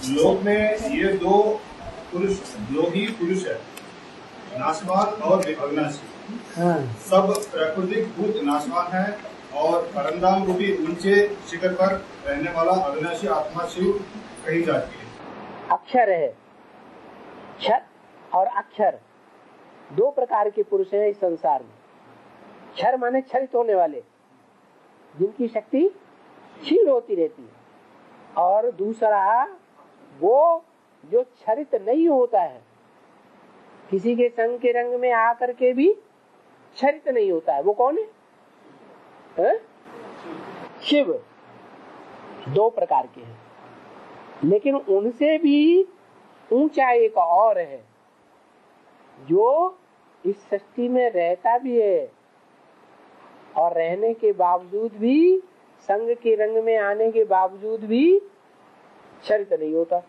लोक में ये दो पुरुष, दो ही पुरुष है, नाशवान और अविनाशी। हाँ। सब प्राकृतिक भूत नाशवान है और परमधाम रूपी ऊंचे शिखर पर रहने वाला अविनाशी आत्मा शिव कही जाती है। अक्षर है, क्षर और अक्षर दो प्रकार के पुरुष हैं इस संसार में। क्षर माने क्षरित होने वाले, जिनकी शक्ति क्षीण होती रहती है, और दूसरा वो जो क्षरित नहीं होता है, किसी के संग के रंग में आकर के भी क्षरित नहीं होता है। वो कौन है? शिव। दो प्रकार के हैं, लेकिन उनसे भी ऊंचा एक और है जो इस सृष्टि में रहता भी है और रहने के बावजूद भी, संग के रंग में आने के बावजूद भी क्षरित नहीं होता।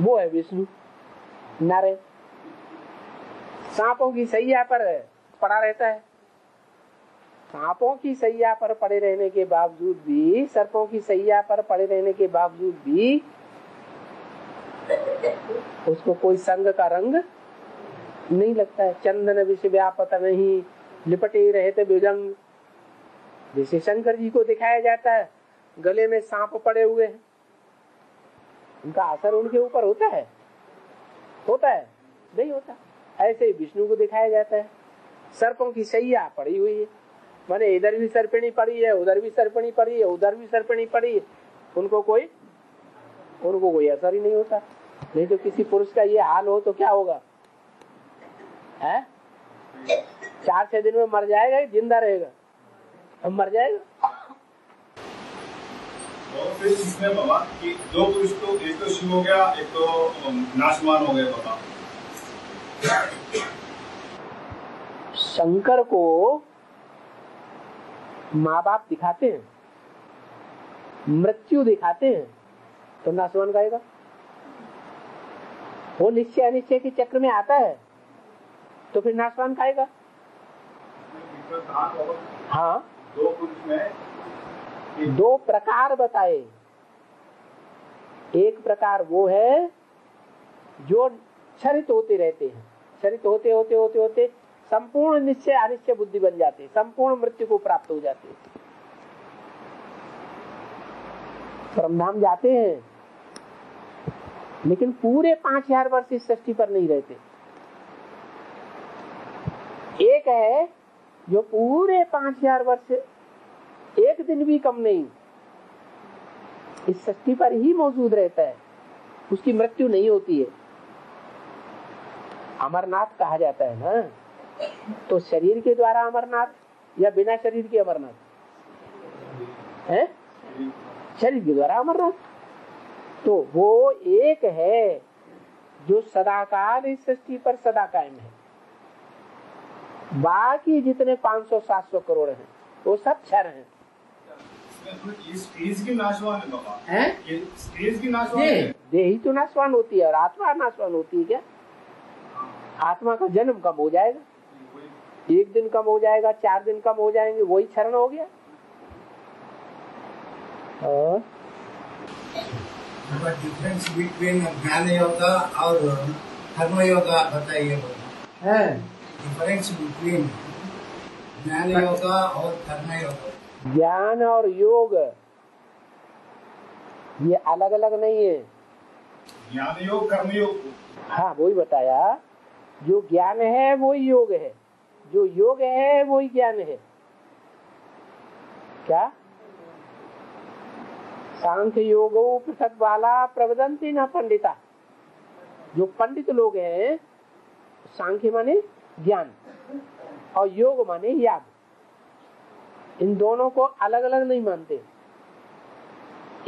वो है विष्णु नारायण। सांपों की सैया पर पड़ा रहता है, सांपों की सैया पर पड़े रहने के बावजूद भी, सर्पों की सैया पर पड़े रहने के बावजूद भी उसको कोई संग का रंग नहीं लगता है। चंदन विषय व्यापत नहीं, लिपटे रहते भुजंग। जैसे शंकर जी को दिखाया जाता है गले में सांप पड़े हुए हैं, उनका असर उनके ऊपर होता है? होता है? नहीं होता। ऐसे ही विष्णु को दिखाया जाता है, सर्पों की सैया पड़ी हुई है, माने इधर भी सर्पिणी पड़ी है, उधर भी सर्पिणी पड़ी है, उधर भी सर्पिणी पड़ी है, उनको कोई असर ही नहीं होता। नहीं तो किसी पुरुष का ये हाल हो तो क्या होगा? 4-6 दिन में मर जाएगा, जिंदा रहेगा? अब मर जाएगा। और फिर इसमें बाबा कि दो पुरुष, तो एक तो शिव हो गया, एक तो नाशवान हो गया बाबा। शंकर को माँ बाप दिखाते हैं, मृत्यु दिखाते हैं, तो नाशवान गाएगा। वो निश्चय अनिश्चय के चक्र में आता है तो फिर नाशवान खाएगा। हाँ, दो पुरुष में दो प्रकार बताए। एक प्रकार वो है जो क्षरित होते रहते हैं, क्षरित होते होते होते होते संपूर्ण निश्चय अनिश्चय बुद्धि बन जाते हैं, संपूर्ण मृत्यु को प्राप्त हो जाते हैं, परमधाम जाते हैं, लेकिन पूरे 5000 वर्ष इस सृष्टि पर नहीं रहते। एक है जो पूरे 5000 वर्ष एक दिन भी कम नहीं इस सृष्टि पर ही मौजूद रहता है, उसकी मृत्यु नहीं होती है। अमरनाथ कहा जाता है ना, तो शरीर के द्वारा अमरनाथ या बिना शरीर के अमरनाथ है? शरीर के द्वारा अमरनाथ। तो वो एक है जो सदाकाल इस सृष्टि पर सदा कायम है। बाकी जितने 500-700 करोड़ हैं वो सब क्षर हैं। की नाशवान है बाबा है? की नाशवान है। देह ही तो नाशवान होती है और आत्मा नाशवान होती है क्या? आत्मा का जन्म कब हो जाएगा? एक दिन कम हो जाएगा, 4 दिन कम हो जाएंगे, वही क्षरण हो गया। डिफरेंस बिटवीन ज्ञान योगा और कर्म योगा बताइए। डिफरेंस बिटवीन ज्ञान योगा और कर्म योगा। ज्ञान और योग ये अलग अलग नहीं है। ज्ञान योग कर्म योग, हाँ वही बताया। जो ज्ञान है वही योग है, जो योग है वही ज्ञान है। क्या? सांख्य योगो पृथक वाला प्रवदंती न पंडिता। जो पंडित लोग हैं, सांख्य माने ज्ञान और योग माने याग, इन दोनों को अलग अलग नहीं मानते।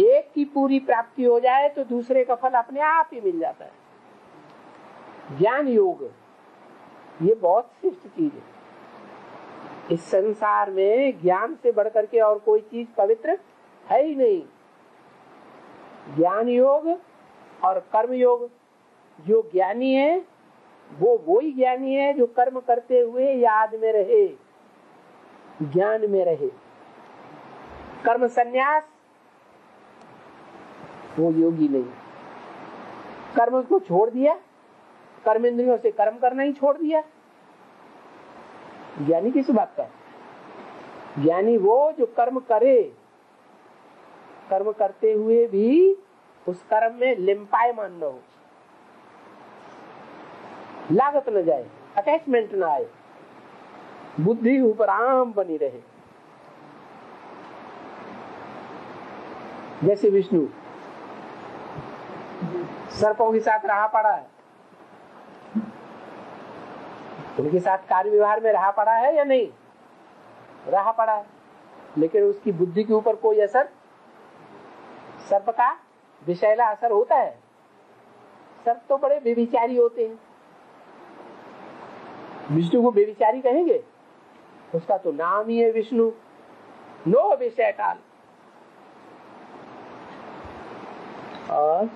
एक की पूरी प्राप्ति हो जाए तो दूसरे का फल अपने आप ही मिल जाता है। ज्ञान योग ये बहुत श्रेष्ठ चीज है। इस संसार में ज्ञान से बढ़कर के और कोई चीज पवित्र है ही नहीं। ज्ञान योग और कर्म योग, जो ज्ञानी है वो वही ज्ञानी है जो कर्म करते हुए याद में रहे, ज्ञान में रहे। कर्म संन्यास वो योगी नहीं। कर्म उसको छोड़ दिया, कर्म इंद्रियों से कर्म करना ही छोड़ दिया। ज्ञानी किस बात का? ज्ञानी वो जो कर्म करे, कर्म करते हुए भी उस कर्म में लिम्पायमान न हो, लागत न जाए, अटैचमेंट न आए, बुद्धि उपराम बनी रहे। जैसे विष्णु सर्पों के साथ रहा पड़ा है, उनके साथ कार्य व्यवहार में रहा पड़ा है या नहीं? रहा पड़ा है, लेकिन उसकी बुद्धि के ऊपर कोई असर, सर्प का विषैला असर होता है? सर्प तो बड़े बेविचारी होते हैं, विष्णु को बेविचारी कहेंगे? उसका तो नाम ही है विष्णु, नो विषय काल। और